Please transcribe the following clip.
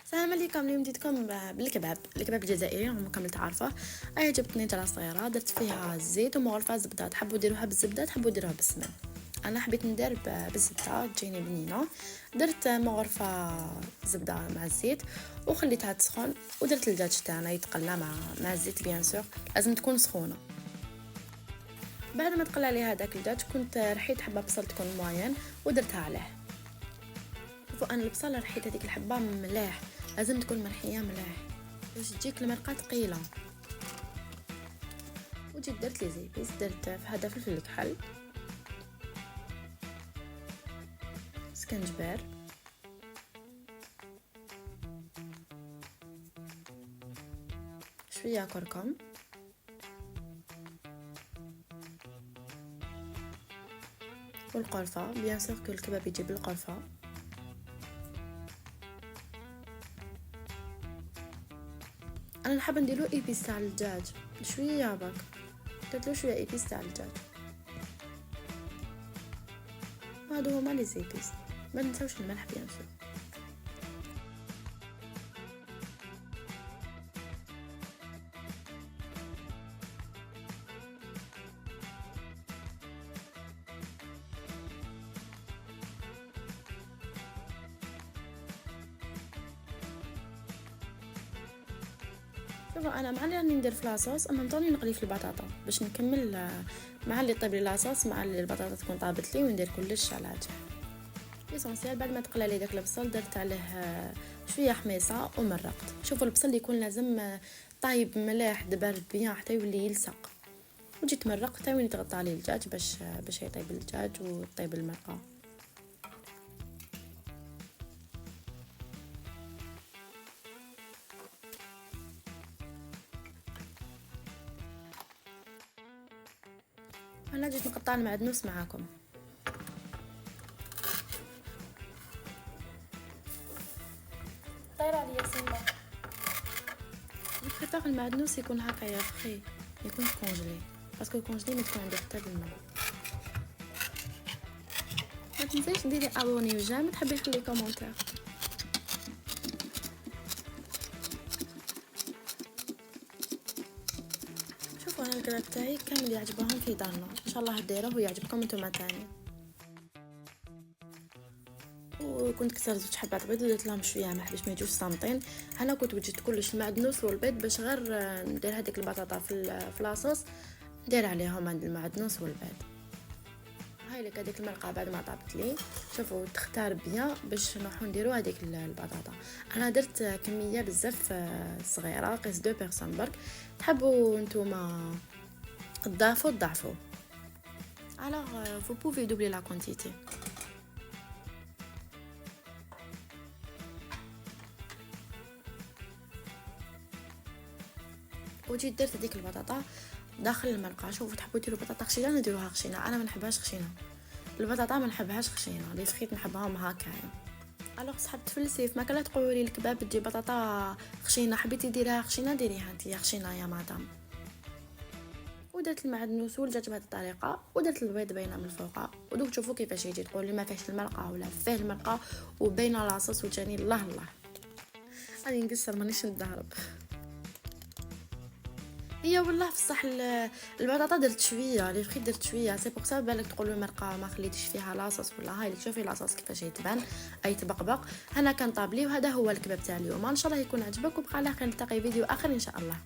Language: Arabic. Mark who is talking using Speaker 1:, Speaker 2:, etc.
Speaker 1: السلام عليكم. اليوم جيتكم الكباب الجزائري كما تعرفه. جبت 2 صغيره، درت فيها الزيت ومغرفه زبده. تحبوا ديروها بالزبده، تحبوا ديروها بالسمن. انا حبيت ندير بالزبده، تجيني بنينه. درت مغرفه زبده مع الزيت وخليتها تسخن، ودرت الدجاج تاعنا يتقلى مع الزيت. بيان سور لازم تكون سخونه. بعد ما تقلى لي هذاك الدجاج كنت رحيت حبه بصل تكون موين ودرتها عليه. شوفوا انا البصله رحيت هذيك الحبه ملاح، لازم تكون مرحيه ملاح باش تجيك المرقه ثقيله. وجيت درت لي زيبيس، درت في هذا فلفل الكحل، سكنجبير، شويه كركم، والقرفه. بيان سور كل الكباب يجي بالقرفه. انا نحب نديرو ايبيس تاع الدجاج شويه برك، درت له شويه ايبيس تاع الدجاج. هادو هما لي زيبيس. ما ننساوش الملح بيان سور. شوفوا انا مع اللي راني ندير في لاصوص، اما نطوني نقلي في البطاطا باش نكمل مع اللي طيب لي لاصوص، مع اللي البطاطا تكون طابت لي، وندير كلش على جهه. ليسونسيال بعد ما تقلى لي داك البصل درت عليه شويه حميصه ومرقت. شوفوا البصل يكون لازم طايب ملاح دبر بيان حتى يولي يلصق، وجيت مرقت حتى وين تغطى عليه الدجاج باش يطيب الدجاج وطيب المرقه. انا جيت نقطع المعدنوس معاكم. طير عليا سيمبا. نحتاج المعدنوس يكون هكايا فخي، يكون كونجلي، باسكو الكونجلي ما تكون عنده حتى الماء. ما تنسيش ديري ابوني وجيم، تحبي خلي كومونتير. شوفوا انا الكراب تاعي كامل يعجبهم في دارنا، ان شاء الله ديروه ويعجبكم نتوما تاني. وكنت كسرت زوج حبات بيض ودرت لهم شويه ملح باش ما يجوش صامتين. انا كنت وجدت كلش المعدنوس والبيض باش غير ندير هذيك البطاطا في لاصوص، ندير عليهم هاد المعدنوس والبيض. هاي لك هذيك المرقه بعد ما طابت لي. شوفوا تختار بيان باش نروحو نديرو هذيك البطاطا. انا درت كميه بزاف صغيره، قيس 2 بيرسون برك. تحبوا نتوما تضاعفوا. alors vous pouvez doubler la quantité. وجيت درت هذيك البطاطا داخل المرقه. شوفوا تحبوا ديروا بطاطا خشينه نديروها خشينه، انا ما نحبهاش خشينه. البطاطا ما نحبهاش خشينه، لي فخيت نحبهم هكايا. الوغ صحاب تفلسي في ماكله تقولوا لي الكباب تجي بطاطا خشينه، حبيتي ديريها خشينه ديريها انتيا خشينه يا مدام. ودرت المعدنوس والدجاج بهذه الطريقه، ودرت البيض باينه من الفوق. ودوك تشوفوا كيفاش يجي، تقولوا لي ما فيهش المرقه ولا فيه المرقه وباينه لاصوص وجاني الله الله. راني نقصر مانيش نضارب. هي والله بصح البطاطا درت شويه، لي فخيت درت شويه، سي بوغ سا بالك تقولوا المرقه ما خليتش فيها لاصوص ولا. هاي لك شوفي لاصوص كيفاش يتبان، اي تبقبق. هنا كان طابلي، وهذا هو الكباب تاع اليوم. ان شاء الله يكون عجبك، وبقى على خير نلتقي فيديو اخر ان شاء الله.